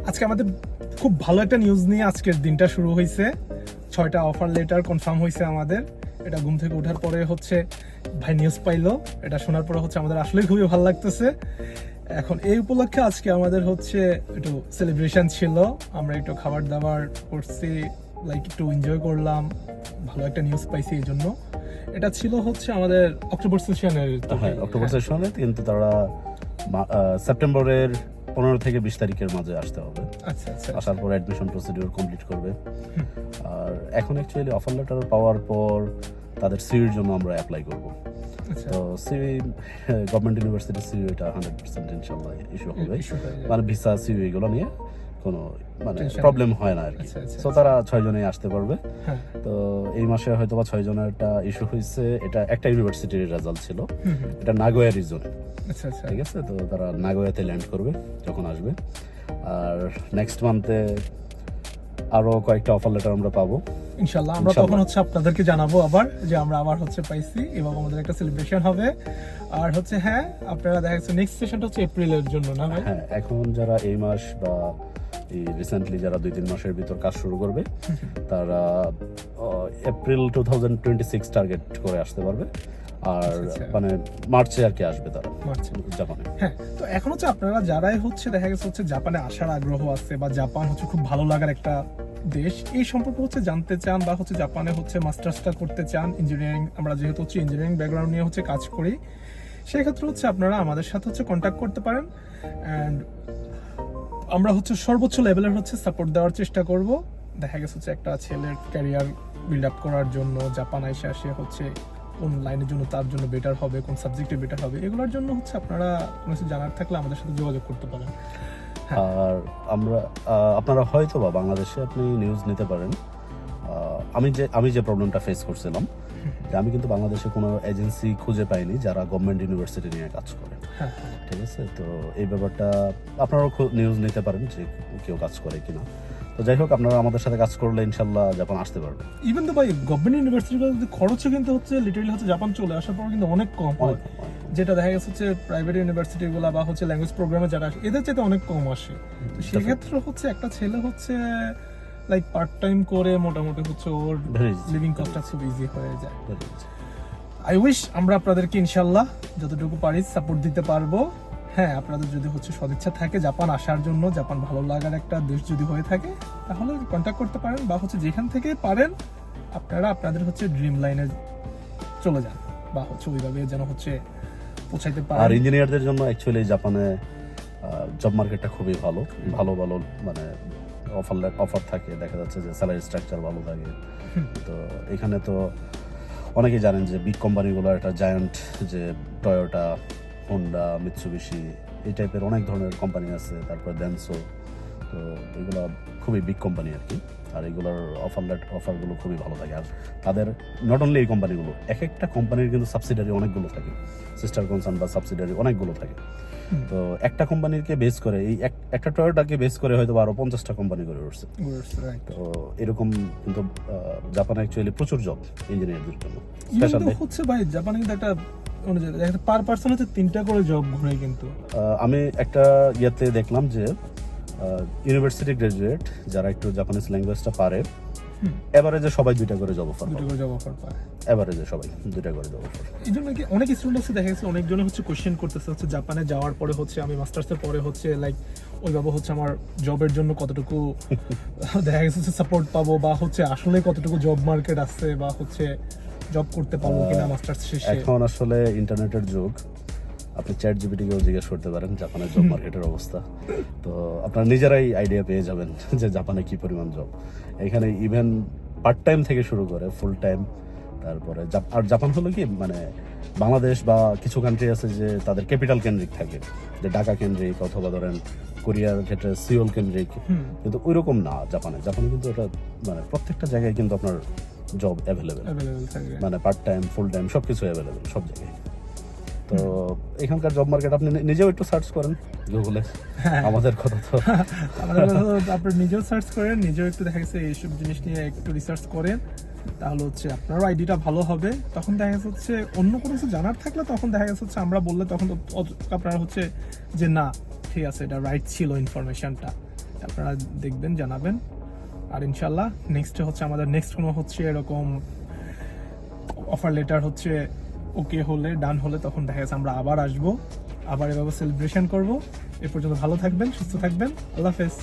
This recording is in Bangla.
আজকে আমাদের খুব ভালো একটা নিউজ নিয়ে আজকের দিনটা শুরু হয়েছে। 6টা অফার লেটার কনফার্ম হয়েছে আমাদের। এটা ঘুম থেকে ওঠার পরে হচ্ছে ভাই নিউজ পাইলো, এটা শোনার পরে হচ্ছে আমাদের আসলে খুবই ভালো লাগতেছে। এখন এই উপলক্ষে আজকে আমাদের হচ্ছে একটু সেলিব্রেশন ছিল, আমরা একটু খাবার দাবার করছি, লাইক একটু এনজয় করলাম, ভালো একটা নিউজ পাইছি। এই জন্য এটা ছিল হচ্ছে আমাদের অক্টোবর সেশনের। হ্যাঁ, অক্টোবর সেশনে, কিন্তু তারা সেপ্টেম্বরের 15 থেকে 20 তারিখের মাঝে আসতে হবে। আচ্ছা আচ্ছা, আসার পর অ্যাডমিশন প্রসিডিউর কমপ্লিট করবে। আর এখন অ্যাকচুয়ালি অফার লেটার পাওয়ার পর তাদের সিভির জন্য আমরা অ্যাপ্লাই করব। আচ্ছা। তো সিভি গভর্নমেন্ট ইউনিভার্সিটি সিভি এটা 100% ইনশাআল্লাহ ইস্যু হবে। issue হয়ে যাবে। মানে ভিসা সিভি এগুলো নিয়ে কোনো মানে Tension প্রবলেম হয় না আর কি। আচ্ছা, আচ্ছা, সো তারা 6 জনেই আসতে পারবে। হ্যাঁ। তো এই মাসে হয়তো বা 6 জনের একটা ইস্যু হয়েছে। এটা একটা ইউনিভার্সিটির রেজাল্ট ছিল, এটা নাগোয়া রিজনে। আচ্ছা আচ্ছা, ঠিক আছে, তো তারা নাগোয়াতে ল্যান্ড করবে যখন আসবে। আর নেক্সট মান্থে আরো কয়েকটা অফার লেটার আমরা পাবো ইনশাল্লাহ। আমরা ইনশাল্লাহ। তখন হচ্ছে আপনাদেরকে জানাবো আবার যে আমরা আবার হচ্ছে পাইছি, এবং আমাদের একটা সেলিব্রেশন হবে। আর হচ্ছে হ্যাঁ, আপনারা দেখা যাচ্ছে নেক্সট সেশনটা হচ্ছে এপ্রিলের জন্য, না ভাই? হ্যাঁ, এখন যারা এই মাস বা এই রিসেন্টলি যারা 2-3 মাসের ভিতর কাজ শুরু করবে তারা এপ্রিল 2026 টার্গেট করে আসতে পারবে। আর আচ্ছা। মানে মার্চে আর কি আসবে তারা মার্চে। জাপানে। হ্যাঁ, তো এখন হচ্ছে আপনারা যারাই হচ্ছে দেখা গেছে হচ্ছে জাপানে আসার আগ্রহ আছে, বা জাপান হচ্ছে খুব ভালো লাগার একটা দেশ, এই সম্পর্কে হচ্ছে জানতে চান, বা হচ্ছে জাপানে হচ্ছে মাস্টার্সটা করতে চান ইঞ্জিনিয়ারিং, আমরা যেহেতু হচ্ছে ইঞ্জিনিয়ারিং ব্যাকগ্রাউন্ড নিয়ে হচ্ছে কাজ করি, সেক্ষেত্রে হচ্ছে আপনারা আমাদের সাথে হচ্ছে কন্ট্যাক্ট করতে পারেন। অ্যান্ড আমরা হচ্ছে সর্বোচ্চ লেভেলের হচ্ছে সাপোর্ট দেওয়ার চেষ্টা করব। দেখা গেছে হচ্ছে একটা ছেলের ক্যারিয়ার বিল্ড আপ করার জন্য জাপান আইসা সে হচ্ছে কোন লাইনের জন্য তার জন্য বেটার হবে, কোন সাবজেক্টে বেটার হবে, এগুলোর জন্য হচ্ছে আপনারা কোনো কিছু জানার থাকলে আমাদের সাথে যোগাযোগ করতে পারেন। আর আমরা আপনারা হয়তো বা বাংলাদেশে আপনি নিউজ নিতে পারেন। আমি যে প্রবলেমটা ফেস করছিলাম, যে আমি কিন্তু বাংলাদেশে কোনো এজেন্সি খুঁজে পাইনি যারা গভর্নমেন্ট ইউনিভার্সিটি নিয়ে কাজ করে। হ্যাঁ, ঠিক আছে, তো এই ব্যাপারটা আপনারাও নিউজ নিতে পারেন যে কেউ কাজ করে কিনা। তো যাই হোক, আপনারা আমাদের সাথে কাজ করলে ইনশাল্লাহ জাপান আসতে পারবে। ইভেন তো ভাই গভর্নমেন্ট ইউনিভার্সিটিগুলো খরচও কিন্তু হচ্ছে লিটারালি হচ্ছে জাপান চলে আসার পর কিন্তু অনেক কম হয়, যেটা দেখা গেছে হচ্ছে প্রাইভেট ইউনিভার্সিটিগুলো বা হচ্ছে ল্যাঙ্গুয়েজ প্রোগ্রামে যারা আসে এদের চাইতে অনেক কম আসে। তো সেক্ষেত্রে হচ্ছে একটা ছেলে হচ্ছে লাইক পার্ট টাইম করে মোটামুটি হচ্ছে ওর Very easy. লিভিং কস্টটা খুব ইজি হয়ে যায়। Very easy. আই উইশ আমরা আপনাদেরকে ইনশাল্লাহ যতটুকু পারি সাপোর্ট দিতে পারবো। হ্যাঁ, আপনাদের যদি হচ্ছে সদিচ্ছা থাকে জাপান আসার জন্য, জাপান ভালো লাগার একটা দেশ যদি হয়ে থাকে, তাহলে কন্ট্যাক্ট করতে পারেন, বা হচ্ছে যেখান থেকে পারেন আপনারা আপনাদের হচ্ছে ড্রিম লাইনে চলে যান, বা হচ্ছে ওইভাবে যেন হচ্ছে পৌঁছাইতে আর পারেন। ইঞ্জিনিয়ারদের জন্য অ্যাকচুয়ালি জাপানে জব মার্কেটটা খুবই ভালো ভালো ভালো মানে অফার থাকে। দেখা যাচ্ছে যে স্যালারি স্ট্রাকচার ভালো থাকে। তো এখানে তো অনেকেই জানেন যে বিগ কোম্পানিগুলো একটা জায়ান্ট, যে টয়োটা, হোন্ডা, মিৎসুবিশি, এই টাইপের অনেক ধরনের কোম্পানি আছে। তারপর ডেনসো, তো এগুলো খুবই বিগ কোম্পানি আর কি। আর এগুলোর অফারগুলো খুবই ভালো থাকে। আর তাদের নট অনলি এই কোম্পানিগুলো, এক একটা কোম্পানির কিন্তু সাবসিডারি অনেকগুলো থাকে, সিস্টার কনসার্ন বা সাবসিডারি অনেকগুলো থাকে। তো একটা কোম্পানিকে বেস করে, এই একটা টয়োটাকে বেস করে হয়তো আরো 50টা কোম্পানি করে উঠছে। Right. তো এরকম কিন্তু জাপানে অ্যাকচুয়ালি প্রচুর জব ইঞ্জিনিয়ারদের জন্য কিন্তু স্পেশালি। হচ্ছে ভাই জাপানে কিন্তু একটা পার পার্সন হচ্ছে 3টা করে জব ঘুরে কিন্তু। আমি একটা ইয়েতে দেখলাম যে ইউনিভার্সিটি গ্রাজুয়েট যারা একটু জাপানিজ ল্যাঙ্গুয়েজটা পারে, এভারেজে সবাই 2টা করে জব অফার দুটো পায়। করে জব অফার পায়। এভারেজে সবাই 2টা করে জব অফার। এই জন্য কি অনেক স্টুডেন্ট হচ্ছে দেখা গেছে অনেকজনে হচ্ছে কোশ্চেন করতেছে হচ্ছে জাপানে যাওয়ার পরে হচ্ছে আমি মাস্টার্সের পরে হচ্ছে লাইক ওইভাবে হচ্ছে আমার জবের জন্য কতটুকু দেখা গেছে হচ্ছে সাপোর্ট পাবো, বা হচ্ছে আসলে কতটুকু জব মার্কেট আছে, বা হচ্ছে জব করতে পারবো কিনা মাস্টার্স শেষে। এখন আসলে ইন্টারনেটের যুগ, আপনি চ্যাট জিপিটিকেও জিজ্ঞেস করতে পারেন জাপানের জব মার্কেটের অবস্থা। তো আপনারা নিজেরাই আইডিয়া পেয়ে যাবেন যে জাপানে কি পরিমাণ জব। এখানে ইভেন পার্ট টাইম থেকে শুরু করে ফুল টাইম। তারপরে আর জাপান হলো কি, মানে বাংলাদেশ বা কিছু কান্ট্রি আছে যে তাদের ক্যাপিটাল কেন্দ্রিক থাকে, যে ঢাকা কেন্দ্রিক, অথবা ধরেন কোরিয়ার ক্ষেত্রে সিওল কেন্দ্রিক। কিন্তু ওইরকম না জাপানে কিন্তু এটা মানে প্রত্যেকটা জায়গায় কিন্তু আপনার জব অ্যাভেলেবেল, থাকে। মানে পার্ট টাইম ফুল টাইম সবকিছু অ্যাভেলেবেল সব জায়গায়। তো এখানকার জব মার্কেট আপনি নিজেও একটু সার্চ করেন গুগলে। আমাদের কথা তো আপনি নিজেও সার্চ করেন, নিজেও একটু দেখা গেছে এইসব জিনিস নিয়ে একটু রিসার্চ করেন, তাহলে হচ্ছে আপনারও আইডিটা ভালো হবে। তখন দেখা গেছে হচ্ছে অন্য কোনো কিছু জানার থাকলে তখন দেখা গেছে হচ্ছে আমরা বললে তখন তো আপনারা হচ্ছে যে না ঠিক আছে এটা রাইট ছিল ইনফরমেশনটা, আপনারা দেখবেন, জানাবেন। আর ইনশাল্লাহ নেক্সট হচ্ছে আমাদের নেক্সট কোনো হচ্ছে এরকম অফার লেটার হচ্ছে ওকে হলে, ডান হলে, তখন দেখা গেছে আমরা আবার আসবো, আবার এভাবে সেলিব্রেশন করব। এ পর্যন্ত ভালো থাকবেন, সুস্থ থাকবেন, আল্লাহ হাফেজ।